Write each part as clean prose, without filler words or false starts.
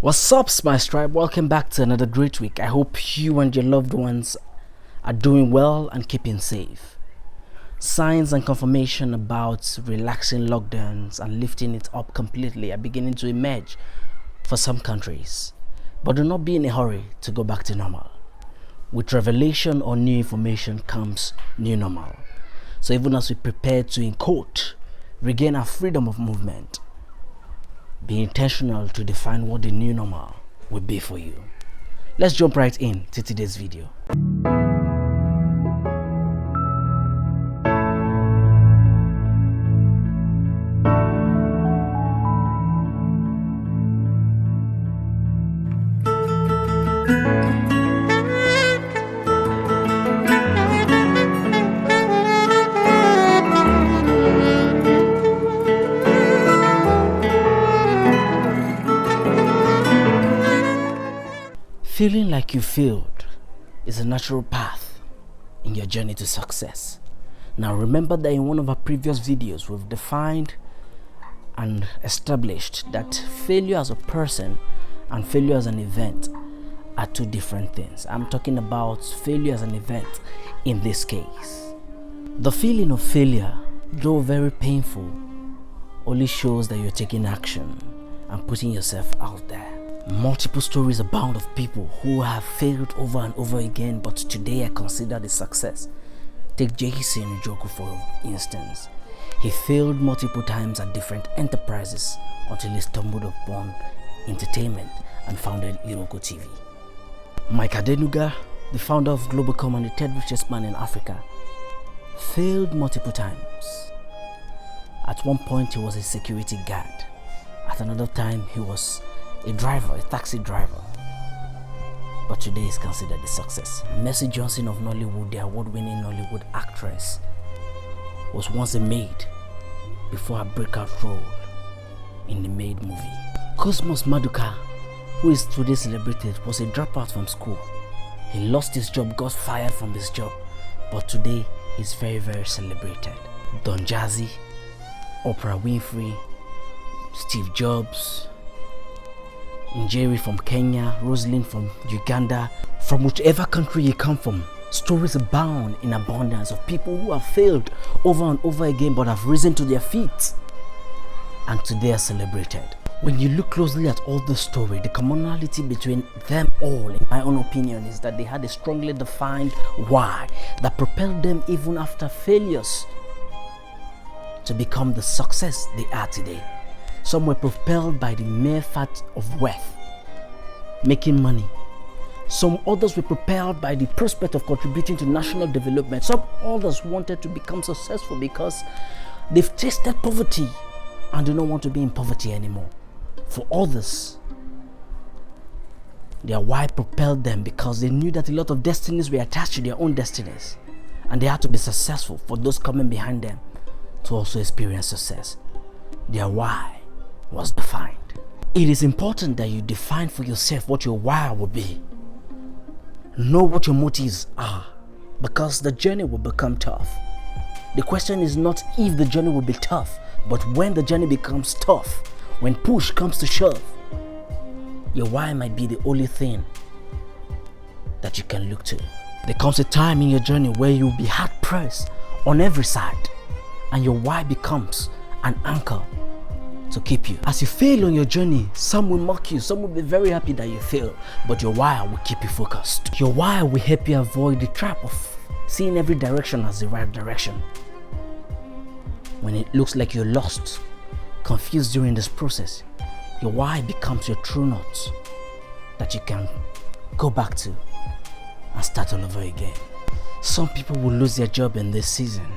What's up, Spice Tribe? Welcome back to another great week. I hope you and your loved ones are doing well and keeping safe. Signs and confirmation about relaxing lockdowns and lifting it up completely are beginning to emerge for some countries. But do not be in a hurry to go back to normal. With revelation or new information comes new normal. So even as we prepare to, in quote, regain our freedom of movement, be intentional to define what the new normal will be for you. Let's jump right in to today's video. Feeling like you failed is a natural path in your journey to success. Now remember that in one of our previous videos we've defined and established that failure as a person and failure as an event are two different things. I'm talking about failure as an event in this case. The feeling of failure, though very painful, only shows that you're taking action and putting yourself out there. Multiple stories abound of people who have failed over and over again, but today are considered a success. Take Jason Njoku for instance. He failed multiple times at different enterprises until he stumbled upon entertainment and founded Iroko TV. Mike Adenuga, the founder of Globacom and the third richest man in Africa, failed multiple times. At one point he was a security guard. At another time he was a driver, a taxi driver, but today is considered a success. Mercy Johnson of Nollywood, the award-winning Nollywood actress, was once a maid before her breakout role in the Maid movie. Cosmos Maduka, who is today celebrated, was a dropout from school. He lost his job, got fired from his job, but today he's very, very celebrated. Don Jazzy, Oprah Winfrey, Steve Jobs, Njeri from Kenya, Rosalind from Uganda. From whichever country you come from, stories abound in abundance of people who have failed over and over again but have risen to their feet and today are celebrated. When you look closely at all the story, the commonality between them all, in my own opinion, is that they had a strongly defined why that propelled them even after failures to become the success they are today. Some were propelled by the mere fact of wealth, making money. Some others were propelled by the prospect of contributing to national development. Some others wanted to become successful because they've tasted poverty and do not want to be in poverty anymore. For others, their why propelled them because they knew that a lot of destinies were attached to their own destinies and they had to be successful for those coming behind them to also experience success. Their why was defined. It is important that you define for yourself what your why will be. Know what your motives are, because the journey will become tough. The question is not if the journey will be tough, but when the journey becomes tough, when push comes to shove, your why might be the only thing that you can look to. There comes a time in your journey where you'll be hard pressed on every side, and your why becomes an anchor to keep you. As you fail on your journey, some will mock you, some will be very happy that you fail, but your why will keep you focused. Your why will help you avoid the trap of seeing every direction as the right direction. When it looks like you're lost, confused during this process, your why becomes your true north that you can go back to and start all over again. Some people will lose their job in this season,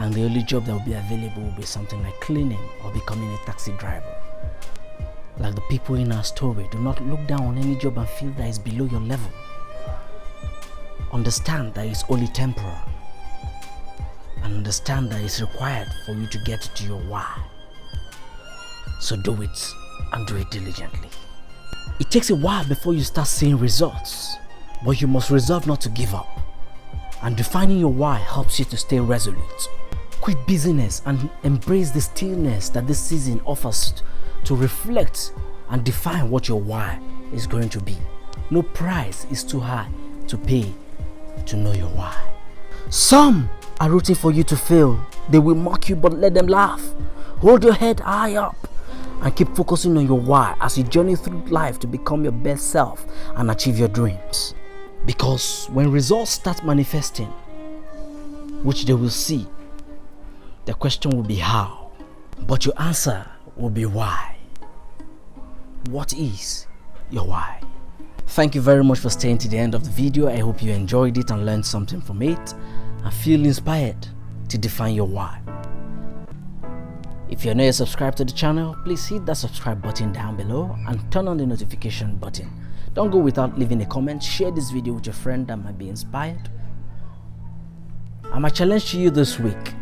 and the only job that will be available will be something like cleaning or becoming a taxi driver. Like the people in our story, do not look down on any job and feel that it's below your level. Understand that it's only temporal, and understand that it's required for you to get to your why. So do it, and do it diligently. It takes a while before you start seeing results, but you must resolve not to give up. And defining your why helps you to stay resolute. Quit busyness and embrace the stillness that this season offers to reflect and define what your why is going to be. No price is too high to pay to know your why. Some are rooting for you to fail. They will mock you, but let them laugh. Hold your head high up and keep focusing on your why as you journey through life to become your best self and achieve your dreams. Because when results start manifesting, which they will see, the question will be how, but your answer will be why. What is your why? Thank you very much for staying to the end of the video. I hope you enjoyed it and learned something from it and feel inspired to define your why. If you're not yet subscribed to the channel, please hit that subscribe button down below and turn on the notification button. Don't go without leaving a comment. Share this video with your friend that might be inspired. And my challenge to you this week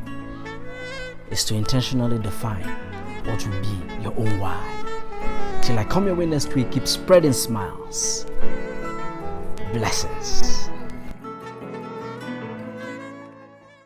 is to intentionally define what will be your own why. Till I come your way next week, keep spreading smiles. Blessings.